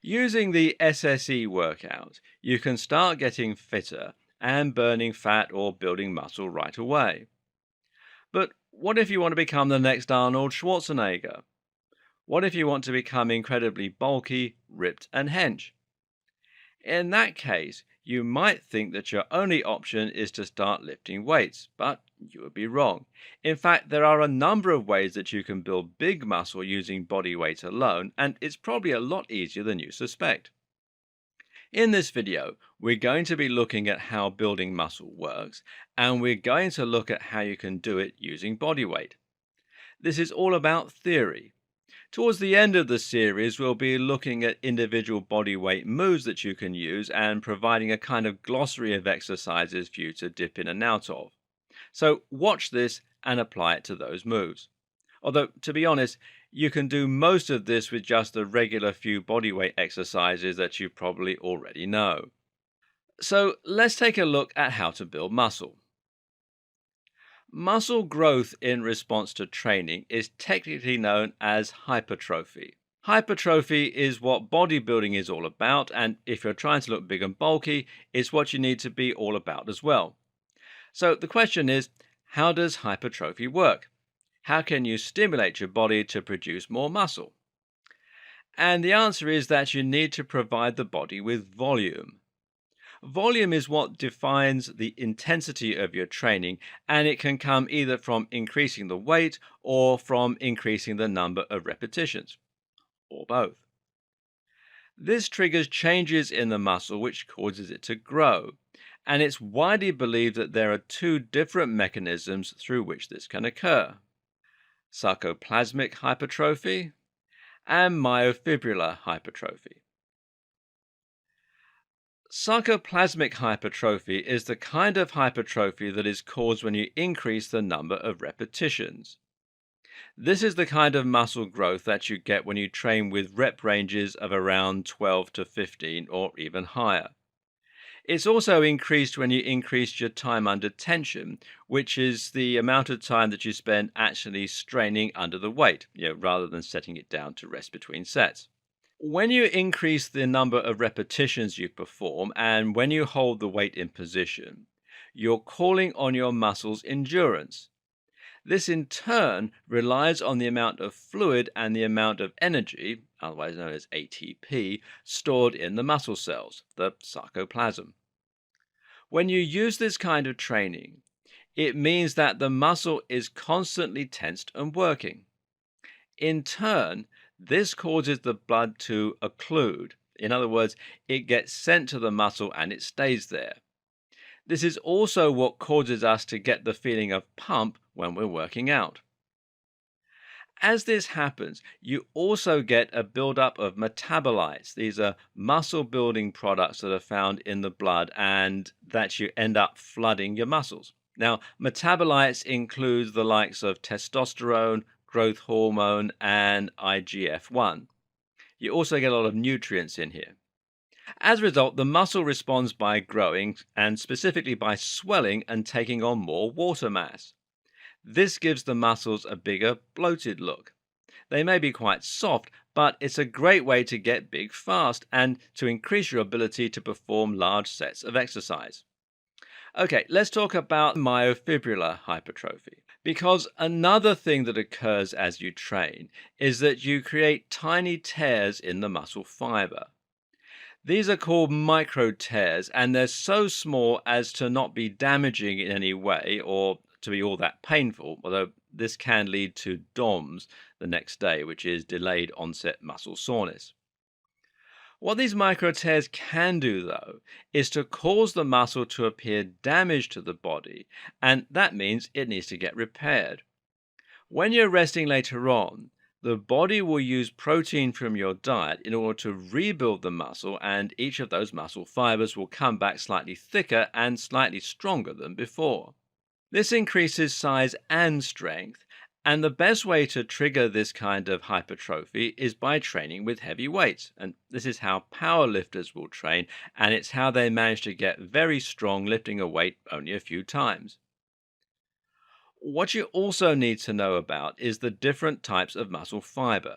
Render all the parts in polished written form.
Using the SSE workout, you can start getting fitter and burning fat or building muscle right away. But what if you want to become the next Arnold Schwarzenegger? What if you want to become incredibly bulky, ripped, and hench? In that case, you might think that your only option is to start lifting weights, but you would be wrong. In fact, there are a number of ways that you can build big muscle using body weight alone, and it's probably a lot easier than you suspect. In this video, we're going to be looking at how building muscle works, and we're going to look at how you can do it using body weight. This is all about theory. Towards the end of the series, we'll be looking at individual body weight moves that you can use and providing a kind of glossary of exercises for you to dip in and out of. So watch this and apply it to those moves. Although, to be honest, you can do most of this with just the regular few bodyweight exercises that you probably already know. So let's take a look at how to build muscle. Muscle growth in response to training is technically known as hypertrophy. Hypertrophy is what bodybuilding is all about, and if you're trying to look big and bulky, it's what you need to be all about as well. So the question is, how does hypertrophy work? How can you stimulate your body to produce more muscle? And the answer is that you need to provide the body with volume. Volume is what defines the intensity of your training, and it can come either from increasing the weight or from increasing the number of repetitions, or both. This triggers changes in the muscle which causes it to grow, and it's widely believed that there are two different mechanisms through which this can occur: sarcoplasmic hypertrophy and myofibrillar hypertrophy. Sarcoplasmic hypertrophy is the kind of hypertrophy that is caused when you increase the number of repetitions. This is the kind of muscle growth that you get when you train with rep ranges of around 12 to 15 or even higher. It's also increased when you increase your time under tension, which is the amount of time that you spend actually straining under the weight, rather than setting it down to rest between sets. When you increase the number of repetitions you perform and when you hold the weight in position, you're calling on your muscles' endurance. This in turn relies on the amount of fluid and the amount of energy, otherwise known as ATP, stored in the muscle cells, the sarcoplasm. When you use this kind of training, it means that the muscle is constantly tensed and working. In turn, this causes the blood to occlude. In other words, it gets sent to the muscle and it stays there. This is also what causes us to get the feeling of pump when we're working out. As this happens, you also get a buildup of metabolites. These are muscle building products that are found in the blood and that you end up flooding your muscles. Now, metabolites include the likes of testosterone, growth hormone, and IGF-1. You also get a lot of nutrients in here. As a result, the muscle responds by growing and specifically by swelling and taking on more water mass. This gives the muscles a bigger, bloated look. They may be quite soft, but it's a great way to get big fast and to increase your ability to perform large sets of exercise. Okay, let's talk about myofibrillar hypertrophy. Because another thing that occurs as you train is that you create tiny tears in the muscle fiber. These are called micro tears, and they're so small as to not be damaging in any way or to be all that painful, although this can lead to DOMS the next day, which is delayed onset muscle soreness. What these micro tears can do, though, is to cause the muscle to appear damaged to the body, and that means it needs to get repaired. When you're resting later on, the body will use protein from your diet in order to rebuild the muscle, and each of those muscle fibers will come back slightly thicker and slightly stronger than before. This increases size and strength, and the best way to trigger this kind of hypertrophy is by training with heavy weights. And this is how power lifters will train, and it's how they manage to get very strong lifting a weight only a few times. What you also need to know about is the different types of muscle fiber.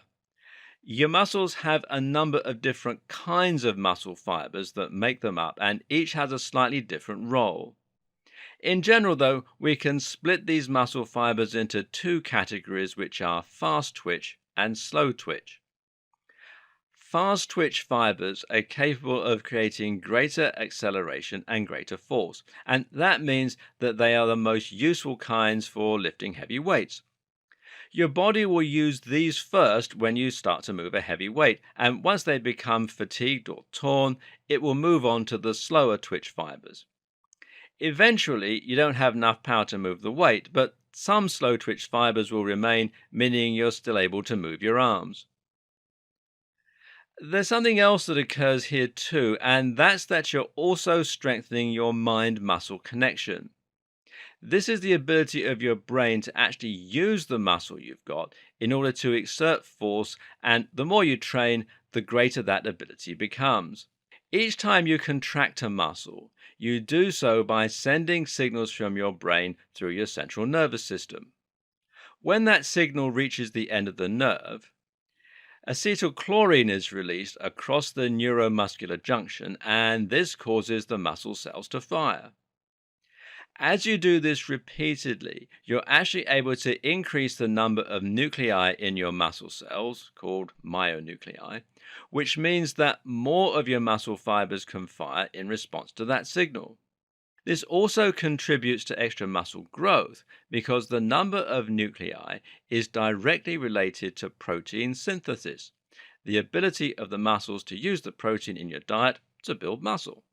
Your muscles have a number of different kinds of muscle fibers that make them up, and each has a slightly different role. In general, though, we can split these muscle fibers into two categories, which are fast twitch and slow twitch. Fast twitch fibers are capable of creating greater acceleration and greater force, and that means that they are the most useful kinds for lifting heavy weights. Your body will use these first when you start to move a heavy weight, and once they become fatigued or torn, it will move on to the slower twitch fibers. Eventually, you don't have enough power to move the weight, but some slow twitch fibers will remain, meaning you're still able to move your arms. There's something else that occurs here too, and that's that you're also strengthening your mind muscle connection. This is the ability of your brain to actually use the muscle you've got in order to exert force, and the more you train, the greater that ability becomes. Each time you contract a muscle, you do so by sending signals from your brain through your central nervous system. When that signal reaches the end of the nerve, acetylcholine is released across the neuromuscular junction, and this causes the muscle cells to fire. As you do this repeatedly, you're actually able to increase the number of nuclei in your muscle cells, called myonuclei, which means that more of your muscle fibers can fire in response to that signal. This also contributes to extra muscle growth because the number of nuclei is directly related to protein synthesis, the ability of the muscles to use the protein in your diet to build muscle.